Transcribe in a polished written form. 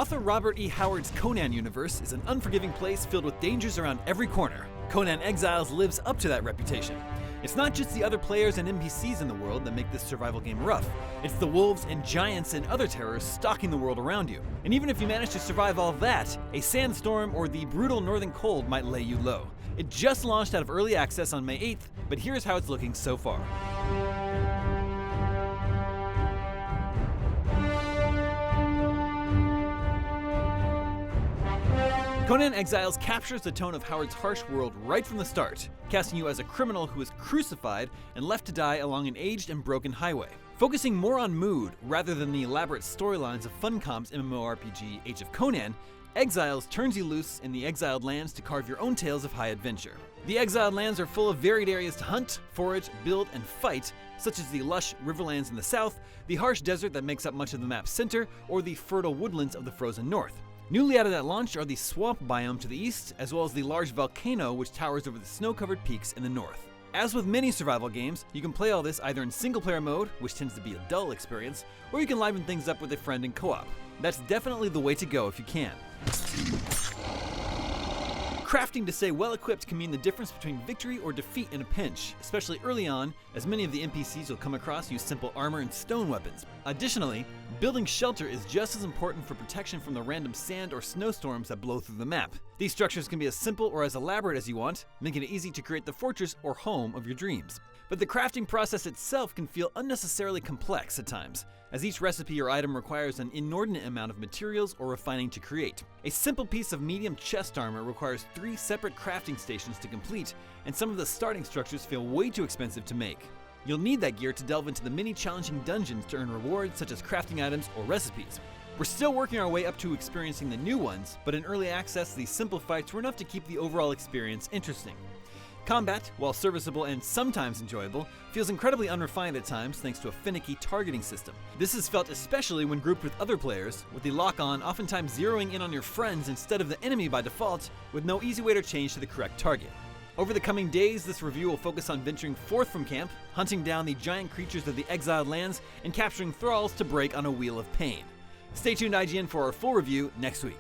Author Robert E. Howard's Conan universe is an unforgiving place filled with dangers around every corner. Conan Exiles lives up to that reputation. It's not just the other players and NPCs in the world that make this survival game rough. It's the wolves and giants and other terrors stalking the world around you. And even if you manage to survive all that, a sandstorm or the brutal northern cold might lay you low. It just launched out of early access on May 8th, but here's how it's looking so far. Conan Exiles captures the tone of Howard's harsh world right from the start, casting you as a criminal who is crucified and left to die along an aged and broken highway. Focusing more on mood rather tthan the elaborate storylines of Funcom's MMORPG Age of Conan, Exiles turns you loose in the Exiled Lands to carve your own tales of high adventure. The Exiled Lands are full of varied areas to hunt, forage, build, and fight, such as the lush riverlands in the south, the harsh desert that makes up much of the map's center, or the fertile woodlands of the frozen north. Newly added at launch are the swamp biome to the east, as well as the large volcano which towers over the snow-covered peaks in the north. As with many survival games, you can play all this either in single-player mode, which tends to be a dull experience, or you can liven things up with a friend in co-op. That's definitely the way to go if you can. Crafting to stay well-equipped can mean the difference between victory or defeat in a pinch, especially early on, as many of the NPCs you'll come across use simple armor and stone weapons. Additionally, building shelter is just as important for protection from the random sand or snowstorms that blow through the map. These structures can be as simple or as elaborate as you want, making it easy to create the fortress or home of your dreams. But the crafting process itself can feel unnecessarily complex at times, as each recipe or item requires an inordinate amount of materials or refining to create. A simple piece of medium chest armor requires 3 separate crafting stations to complete, and some of the starting structures feel way too expensive to make. You'll need that gear to delve into the many challenging dungeons to earn rewards such as crafting items or recipes. We're still working our way up to experiencing the new ones, but in early access, these simple fights were enough to keep the overall experience interesting. Combat, while serviceable and sometimes enjoyable, feels incredibly unrefined at times thanks to a finicky targeting system. This is felt especially when grouped with other players, with the lock-on oftentimes zeroing in on your friends instead of the enemy by default, with no easy way to change to the correct target. Over the coming days, this review will focus on venturing forth from camp, hunting down the giant creatures of the Exiled Lands, and capturing thralls to break on a wheel of pain. Stay tuned, IGN, for our full review next week.